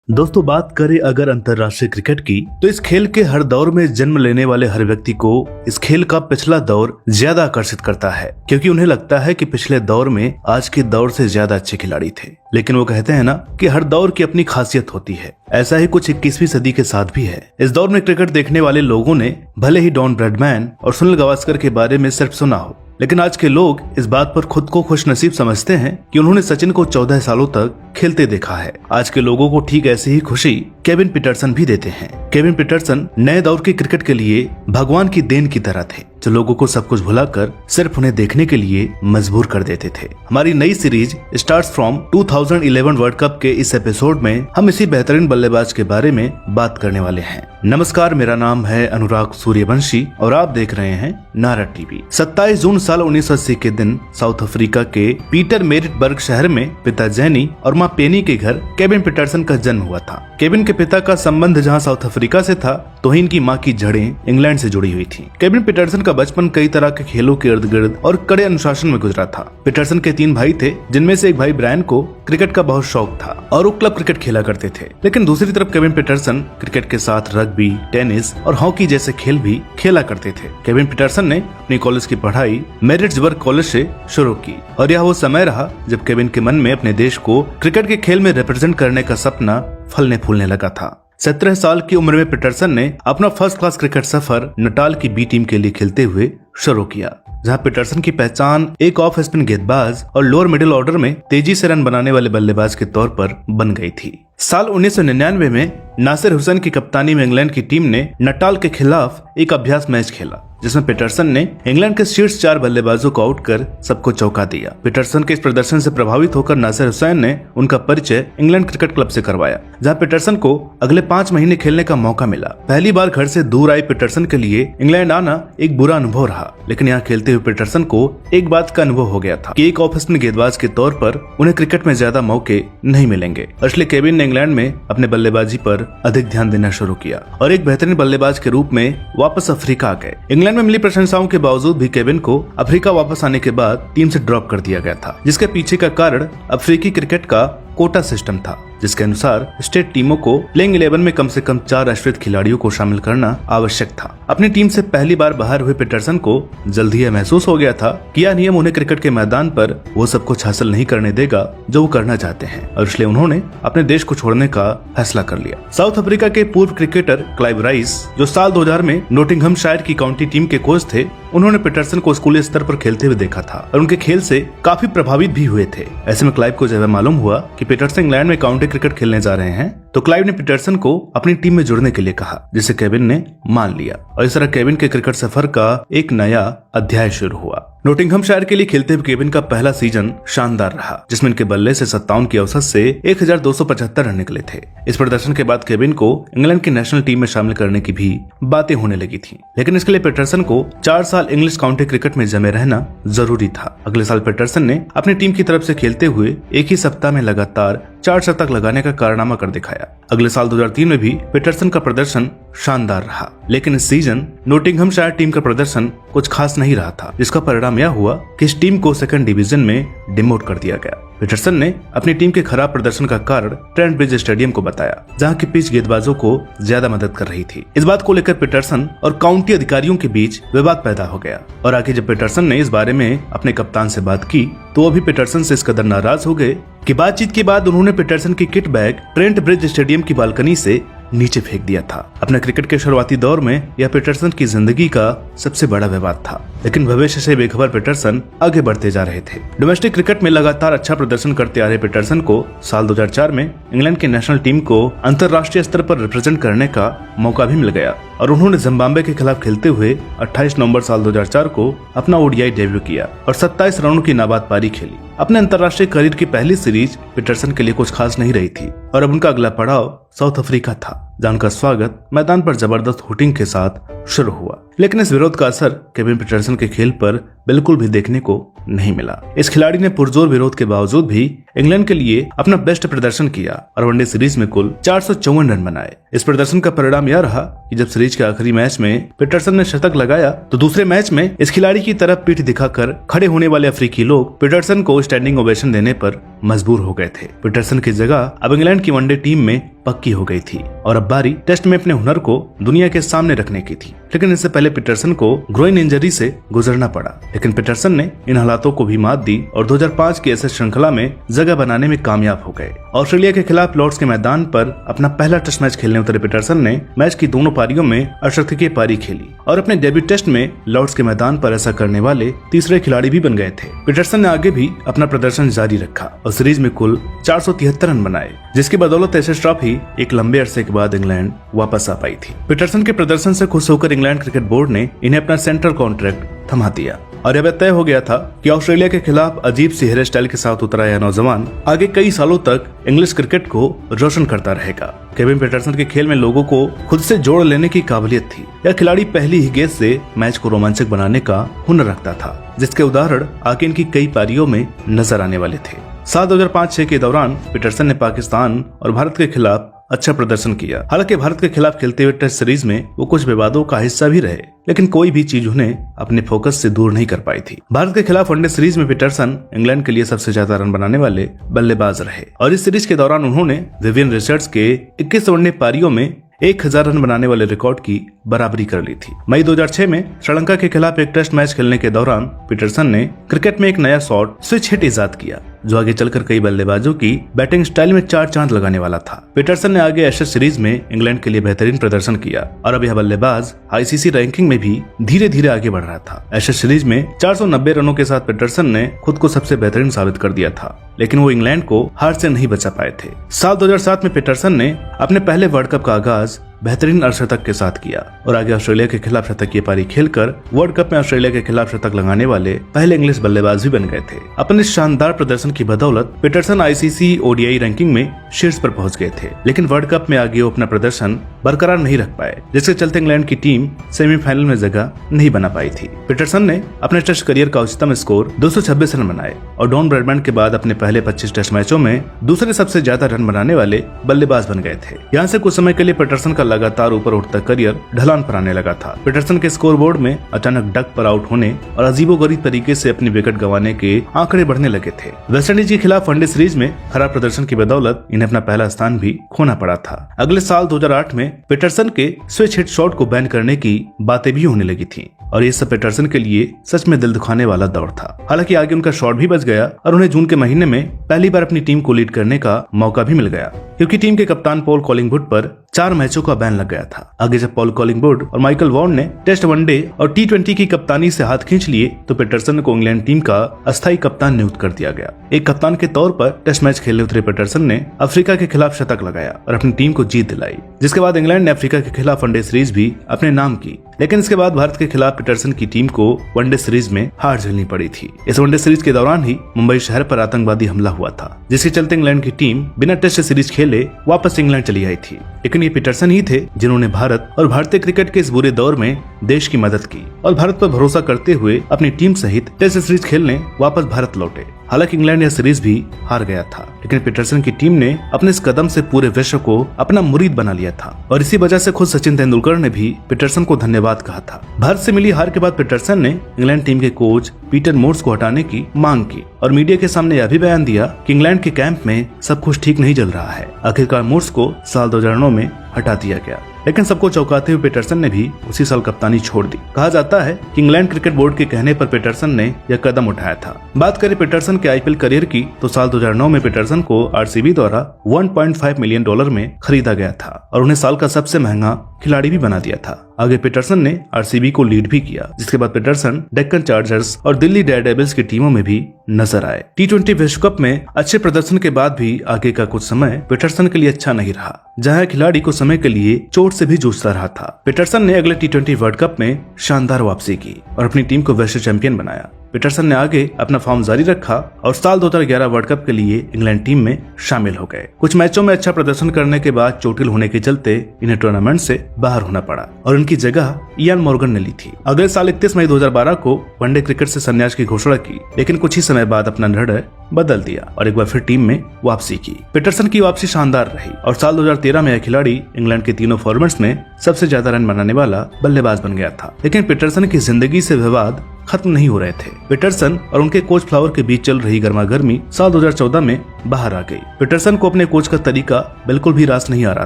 दोस्तों, बात करें अगर अंतर्राष्ट्रीय क्रिकेट की, तो इस खेल के हर दौर में जन्म लेने वाले हर व्यक्ति को इस खेल का पिछला दौर ज्यादा आकर्षित करता है, क्योंकि उन्हें लगता है कि पिछले दौर में आज के दौर से ज्यादा अच्छे खिलाड़ी थे। लेकिन वो कहते हैं ना कि हर दौर की अपनी खासियत होती है। ऐसा ही कुछ 21वीं सदी के साथ भी है। इस दौर में क्रिकेट देखने वाले लोगों ने भले ही डॉन ब्रैडमैन और सुनील गावस्कर के बारे में सिर्फ सुना हो, लेकिन आज के लोग इस बात पर खुद को खुशनसीब समझते हैं कि उन्होंने सचिन को 14 सालों तक खेलते देखा है। आज के लोगों को ठीक ऐसी ही खुशी केविन पीटरसन भी देते हैं। केविन पीटरसन नए दौर के क्रिकेट के लिए भगवान की देन की तरह थे, जो लोगों को सब कुछ भुलाकर सिर्फ उन्हें देखने के लिए मजबूर कर देते थे। हमारी नई series starts from 2011 world cup के इस एपिसोड में हम इसी बेहतरीन बल्लेबाज के बारे में बात करने वाले हैं। नमस्कार, मेरा नाम है अनुराग सूर्यवंशी और आप देख रहे हैं नारा टीवी। 27 जून साल 1980 के दिन साउथ अफ्रीका के पीटर मेरिटबर्ग शहर में पिता जैनी और मां पेनी के घर केविन पीटरसन का जन्म हुआ था। केविन के पिता का संबंध जहां साउथ अफ्रीका से था, तो ही इनकी मां की जड़ें इंग्लैंड से जुड़ी हुई थी। केविन पीटरसन का बचपन कई तरह के खेलों के इर्द गिर्द और कड़े अनुशासन में गुजरा था। पीटरसन के 3 भाई थे, जिनमें से एक भाई ब्रायन को क्रिकेट का बहुत शौक था और वो क्लब क्रिकेट खेला करते थे। लेकिन दूसरी तरफ केविन पीटरसन क्रिकेट के साथ रग्बी, टेनिस और हॉकी जैसे खेल भी खेला करते थे। केविन पीटरसन ने अपनी कॉलेज की पढ़ाई मेरिट्सबर्ग कॉलेज से शुरू की और यह वो समय रहा जब केविन के मन में अपने देश को क्रिकेट के खेल में रिप्रेजेंट करने का सपना फलने फूलने लगा था। 17 साल की उम्र में पीटरसन ने अपना फर्स्ट क्लास क्रिकेट सफर नटाल की बी टीम के लिए खेलते हुए शुरू किया, जहां पीटरसन की पहचान एक ऑफ स्पिन गेंदबाज और लोअर मिडिल ऑर्डर में तेजी से रन बनाने वाले बल्लेबाज के तौर पर बन गई थी। साल 1999 में नासिर हुसैन की कप्तानी में इंग्लैंड की टीम ने नटाल के खिलाफ एक अभ्यास मैच खेला, जिसमें पीटरसन ने इंग्लैंड के शीर्ष 4 बल्लेबाजों को आउट कर सबको चौंका दिया। पीटरसन के इस प्रदर्शन से प्रभावित होकर नासिर हुसैन ने उनका परिचय इंग्लैंड क्रिकेट क्लब से करवाया, जहां पीटरसन को अगले 5 महीने खेलने का मौका मिला। पहली बार घर से दूर आए पीटरसन के लिए इंग्लैंड आना एक बुरा अनुभव रहा, लेकिन यहाँ खेलते हुए पीटरसन को एक बात का अनुभव हो गया था कि एक ऑफ स्पिन गेंदबाज के तौर पर उन्हें क्रिकेट में ज्यादा मौके नहीं मिलेंगे। इसलिए केविन ने इंग्लैंड में अपने बल्लेबाजी पर अधिक ध्यान देना शुरू किया और एक बेहतरीन बल्लेबाज के रूप में वापस अफ्रीका आ गए। इंग्लैंड में मिली प्रशंसाओं के बावजूद भी केविन को अफ्रीका वापस आने के बाद टीम से ड्रॉप कर दिया गया था, जिसके पीछे का कारण अफ्रीकी क्रिकेट का कोटा सिस्टम था, जिसके अनुसार स्टेट टीमों को प्लेइंग 11 में कम से कम 4 आश्रित खिलाड़ियों को शामिल करना आवश्यक था। अपनी टीम से पहली बार बाहर हुए पीटरसन को जल्द ही यह महसूस हो गया था कि यह नियम उन्हें क्रिकेट के मैदान पर वो सब कुछ हासिल नहीं करने देगा जो वो करना चाहते हैं, और इसलिए उन्होंने अपने देश को छोड़ने का फैसला कर लिया। साउथ अफ्रीका के पूर्व क्रिकेटर क्लाइव राइस, जो साल 2000 में नोटिंघमशायर की काउंटी टीम के कोच थे, उन्होंने पीटरसन को स्कूली स्तर पर खेलते हुए देखा था और उनके खेल से काफी प्रभावित भी हुए थे। ऐसे में क्लाइव को जब मालूम हुआ कि पीटरसन इंग्लैंड में काउंटी क्रिकेट खेलने जा रहे हैं, तो क्लाइव ने पीटरसन को अपनी टीम में जुड़ने के लिए कहा, जिसे केविन ने मान लिया और इस तरह केविन के क्रिकेट सफर का एक नया अध्याय शुरू हुआ। नोटिंघमशायर के लिए खेलते हुए केविन का पहला सीजन शानदार रहा, जिसमें इनके बल्ले से 57 की औसत से 1275 रन निकले थे। इस प्रदर्शन के बाद केविन को इंग्लैंड की नेशनल टीम में शामिल करने की भी बातें होने लगी थी, लेकिन इसके लिए पीटरसन को 4 साल इंग्लिश काउंटी क्रिकेट में जमे रहना जरूरी था। अगले साल पीटरसन ने अपनी टीम की तरफ से खेलते हुए एक ही सप्ताह में लगातार 4 शतक लगाने का कारनामा कर दिखाया। अगले साल 2003 में भी पीटरसन का प्रदर्शन शानदार रहा, लेकिन इस सीजन नोटिंघमशायर टीम का प्रदर्शन कुछ खास नहीं रहा था, जिसका परिणाम यह हुआ कि इस टीम को सेकंड डिवीजन में डिमोट कर दिया गया। पीटरसन ने अपनी टीम के खराब प्रदर्शन का कारण ट्रेंट ब्रिज स्टेडियम को बताया, जहां की पिच गेंदबाजों को ज्यादा मदद कर रही थी। इस बात को लेकर पीटरसन और काउंटी अधिकारियों के बीच विवाद पैदा हो गया और आगे जब पीटरसन ने इस बारे में अपने कप्तान से बात की, तो वो भी पीटरसन से इस कदर नाराज हो गए कि बातचीत के बाद उन्होंने पीटरसन की kit bag Trent bridge stadium की बालकनी से नीचे फेंक दिया था। अपने क्रिकेट के शुरुआती दौर में यह पीटरसन की जिंदगी का सबसे बड़ा विवाद था, लेकिन भविष्य से बेखबर पीटरसन आगे बढ़ते जा रहे थे। डोमेस्टिक क्रिकेट में लगातार अच्छा प्रदर्शन करते आ रहे पीटरसन को साल 2004 में इंग्लैंड की नेशनल टीम को अंतर्राष्ट्रीय स्तर पर रिप्रेजेंट करने का मौका भी मिल गया और उन्होंने जिम्बाब्वे के खिलाफ खेलते हुए 28 नवंबर साल 2004 को अपना ओडीआई डेब्यू किया और 27 रनों की नाबाद पारी खेली। अपने अंतर्राष्ट्रीय करियर की पहली सीरीज पीटरसन के लिए कुछ खास नहीं रही थी और अब उनका अगला पड़ाव साउथ अफ्रीका था, जहां उनका स्वागत मैदान पर जबरदस्त हुटिंग के साथ शुरू हुआ। लेकिन इस विरोध का असर केविन पीटरसन के खेल पर बिल्कुल भी देखने को नहीं मिला। इस खिलाड़ी ने पुरजोर विरोध के बावजूद भी इंग्लैंड के लिए अपना बेस्ट प्रदर्शन किया और वनडे सीरीज में कुल 454 रन बनाए। इस प्रदर्शन का परिणाम यह रहा कि जब सीरीज के आखिरी मैच में पीटरसन ने शतक लगाया, तो दूसरे मैच में इस खिलाड़ी की तरफ पीठ दिखाकर खड़े होने वाले अफ्रीकी लोग पीटरसन को स्टैंडिंग ओवेशन देने पर मजबूर हो गए थे। पीटरसन की जगह अब इंग्लैंड की वनडे टीम में पक्की हो गई थी और अब बारी टेस्ट में अपने हुनर को दुनिया के सामने रखने की थी। लेकिन इससे पहले पीटरसन को ग्रोइन इंजरी से गुजरना पड़ा। लेकिन पीटरसन ने इन हालातों को भी मात दी और 2005 की एशेज श्रृंखला में जगह बनाने में कामयाब हो गए। ऑस्ट्रेलिया के खिलाफ लॉर्ड्स के मैदान पर अपना पहला टेस्ट मैच खेलने उतरे पीटरसन ने मैच की दोनों पारियों में अर्धशतकीय पारी खेली और अपने डेब्यू टेस्ट में लॉर्ड्स के मैदान पर ऐसा करने वाले तीसरे खिलाड़ी भी बन गए थे। पीटरसन ने आगे भी अपना प्रदर्शन जारी रखा और सीरीज में कुल 473 रन बनाए, जिसकी बदौलत एशेज ट्रॉफी एक लंबे अरसे के बाद इंग्लैंड वापस आ पाई थी। पीटरसन के प्रदर्शन से खुश होकर इंग्लैंड क्रिकेट बोर्ड ने इन्हें अपना सेंट्रल कॉन्ट्रैक्ट थमा दिया और यह तय हो गया था कि ऑस्ट्रेलिया के खिलाफ अजीब सी हेयर स्टाइल के साथ उतरा यह नौजवान आगे कई सालों तक इंग्लिश क्रिकेट को रोशन करता रहेगा। केविन पीटरसन के खेल में लोगों को खुद से जोड़ लेने की काबिलियत थी। यह खिलाड़ी पहली ही गेंद से मैच को रोमांचक बनाने का हुनर रखता था, जिसके उदाहरण आगे इनकी कई पारियों में नजर आने वाले थे। साल 2005-6 के दौरान पीटरसन ने पाकिस्तान और भारत के खिलाफ अच्छा प्रदर्शन किया। हालांकि भारत के खिलाफ खेलते हुए टेस्ट सीरीज में वो कुछ विवादों का हिस्सा भी रहे, लेकिन कोई भी चीज उन्हें अपने फोकस से दूर नहीं कर पाई थी। भारत के खिलाफ वनडे सीरीज में पीटरसन इंग्लैंड के लिए सबसे ज्यादा रन बनाने वाले बल्लेबाज रहे और इस सीरीज के दौरान उन्होंने विवियन रिचर्ड्स के 21 वनडे पारियों में 1000 रन बनाने वाले रिकॉर्ड की बराबरी कर ली थी। मई 2006 में श्रीलंका के खिलाफ एक टेस्ट मैच खेलने के दौरान पीटरसन ने क्रिकेट में एक नया शॉट स्विच हिट इजाद किया, जो आगे चलकर कई बल्लेबाजों की बैटिंग स्टाइल में 4 चांद लगाने वाला था। पीटरसन ने आगे एशेज सीरीज में इंग्लैंड के लिए बेहतरीन प्रदर्शन किया और अब यह बल्लेबाज आईसीसी रैंकिंग में भी धीरे धीरे आगे बढ़ रहा था। एशेज सीरीज में 490 रनों के साथ पीटरसन ने खुद को सबसे बेहतरीन साबित कर दिया था, लेकिन वो इंग्लैंड को हार से नहीं बचा पाए थे। साल 2007 में पीटरसन ने अपने पहले वर्ल्ड कप का आगाज बेहतरीन अर्धशतक के साथ किया और आगे ऑस्ट्रेलिया के खिलाफ शतकीय पारी खेलकर वर्ल्ड कप में ऑस्ट्रेलिया के खिलाफ शतक लगाने वाले पहले इंग्लिश बल्लेबाज भी बन गए थे। अपने शानदार प्रदर्शन की बदौलत पीटरसन आईसीसी ओडीआई रैंकिंग में शीर्ष पर पहुंच गए थे, लेकिन वर्ल्ड कप में आगे वो अपना प्रदर्शन बरकरार नहीं रख पाए, जिसके चलते इंग्लैंड की टीम सेमीफाइनल में जगह नहीं बना पाई थी। पीटरसन ने अपने टेस्ट करियर का उच्चतम स्कोर 226 रन बनाए और डॉन ब्रैडमैन के बाद अपने पहले 25 टेस्ट मैचों में दूसरे सबसे ज्यादा रन बनाने वाले बल्लेबाज बन गए थे। यहाँ से कुछ समय के लिए पीटरसन का लगातार ऊपर उठता करियर ढलान पर आने लगा था। पीटरसन के स्कोरबोर्ड में अचानक डक पर आउट होने और अजीबोगरीब तरीके से अपनी विकेट गंवाने के आंकड़े बढ़ने लगे थे। वेस्टइंडीज के खिलाफ वनडे सीरीज में खराब प्रदर्शन की बदौलत इन्हें अपना पहला स्थान भी खोना पड़ा था। अगले साल 2008 में पीटरसन के स्विच हिट शॉट को बैन करने की बातें भी होने लगी थी और ये सब पीटरसन के लिए सच में दिल दुखाने वाला दौर था। हालांकि आगे उनका शॉट भी बच गया और उन्हें जून के महीने में पहली बार अपनी टीम को लीड करने का मौका भी मिल गया, क्योंकि टीम के कप्तान पॉल कॉलिंगवुड पर 4 मैचों का बैन लग गया था। आगे जब पॉल कॉलिंगवुड और माइकल वॉन ने टेस्ट, वनडे और T20 की कप्तानी से हाथ खींच लिए तो पीटरसन को इंग्लैंड टीम का अस्थायी कप्तान नियुक्त कर दिया गया। एक कप्तान के तौर पर टेस्ट मैच खेलने उतरे पीटरसन ने अफ्रीका के खिलाफ शतक लगाया और अपनी टीम को जीत दिलाई, जिसके बाद इंग्लैंड ने अफ्रीका के खिलाफ वनडे सीरीज भी अपने नाम की। लेकिन इसके बाद भारत के खिलाफ पीटरसन की टीम को वनडे सीरीज में हार झेलनी पड़ी थी। इस वनडे सीरीज के दौरान ही मुंबई शहर पर आतंकवादी हमला हुआ था, जिसके चलते इंग्लैंड की टीम बिना टेस्ट सीरीज खेले वापस इंग्लैंड चली आई थी। लेकिन ये पीटरसन ही थे जिन्होंने भारत और भारतीय क्रिकेट के इस बुरे दौर में देश की मदद की और भारत पर भरोसा करते हुए अपनी टीम सहित टेस्ट सीरीज खेलने वापस भारत लौटे। हालांकि इंग्लैंड यह सीरीज भी हार गया था, लेकिन पीटरसन की टीम ने अपने इस कदम से पूरे विश्व को अपना मुरीद बना लिया था और इसी वजह से खुद सचिन तेंदुलकर ने भी पीटरसन को धन्यवाद कहा था। भारत से मिली हार के बाद पीटरसन ने इंग्लैंड टीम के कोच पीटर मोर्स को हटाने की मांग की और मीडिया के सामने यह भी बयान दिया कि इंग्लैंड के कैंप में सब कुछ ठीक नहीं चल रहा है। आखिरकार मोर्स को साल 2009 में हटा दिया गया, लेकिन सबको चौंकाते हुए पीटरसन ने भी उसी साल कप्तानी छोड़ दी। कहा जाता है कि इंग्लैंड क्रिकेट बोर्ड के कहने पर पीटरसन ने यह कदम उठाया था। बात करें पीटरसन के आईपीएल करियर की तो साल 2009 में पीटरसन को आरसीबी द्वारा $1.5 मिलियन में खरीदा गया था और उन्हें साल का सबसे महंगा खिलाड़ी भी बना दिया था। आगे पीटरसन ने आरसीबी को लीड भी किया, जिसके बाद पीटरसन डेक्कन चार्जर्स और दिल्ली डेयरडेविल्स की टीमों में भी नजर आए। T20 विश्व कप में अच्छे प्रदर्शन के बाद भी आगे का कुछ समय पीटरसन के लिए अच्छा नहीं रहा, जहां खिलाड़ी को समय के लिए चोट से भी जूझता रहा था। पीटरसन ने अगले T20 वर्ल्ड कप में शानदार वापसी की और अपनी टीम को विश्व चैंपियन बनाया। पीटरसन ने आगे अपना फॉर्म जारी रखा और साल 2011 वर्ल्ड कप के लिए इंग्लैंड टीम में शामिल हो गए। कुछ मैचों में अच्छा प्रदर्शन करने के बाद चोटिल होने के चलते इन्हें टूर्नामेंट से बाहर होना पड़ा और उनकी जगह इयान मॉर्गन ने ली थी। अगले साल 31 मई 2012 को वनडे क्रिकेट से संन्यास की घोषणा की, लेकिन कुछ ही समय बाद अपना निर्णय बदल दिया और एक बार फिर टीम में वापसी की। पीटरसन की वापसी शानदार रही और साल 2013 में यह खिलाड़ी इंग्लैंड के तीनों फॉर्मेट्स में सबसे ज्यादा रन बनाने वाला बल्लेबाज बन गया था। लेकिन पीटरसन की जिंदगी से विवाद खत्म नहीं हो रहे थे। पीटरसन और उनके कोच फ्लावर के बीच चल रही गर्मागर्मी साल 2014 में बाहर आ गई। पीटरसन को अपने कोच का तरीका बिल्कुल भी रास नहीं आ रहा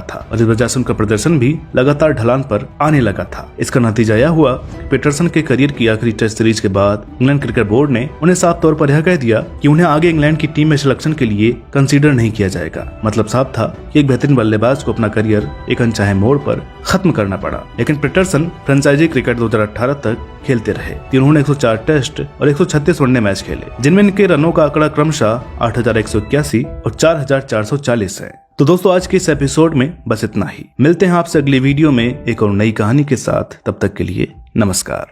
था और इस वजह से उनका प्रदर्शन भी लगातार ढलान पर आने लगा था। इसका नतीजा यह हुआ कि पीटरसन के करियर की आखिरी टेस्ट सीरीज के बाद इंग्लैंड क्रिकेट बोर्ड ने उन्हें साफ तौर पर यह कह दिया कि उन्हें आगे इंग्लैंड की टीम में सिलेक्शन के लिए कंसीडर नहीं किया जाएगा। मतलब साफ था कि एक बेहतरीन बल्लेबाज को अपना करियर एक अनचाहे मोड़ पर खत्म करना पड़ा। लेकिन पीटरसन फ्रेंचाइजी क्रिकेट 2018 तक खेलते रहे। उन्होंने 104 टेस्ट और 136 वनडे मैच खेले, जिनमें इनके रनों का आंकड़ा क्रमशः 8181 और 4440 है। तो दोस्तों आज के इस एपिसोड में बस इतना ही। मिलते हैं आपसे अगली वीडियो में एक और नई कहानी के साथ। तब तक के लिए नमस्कार।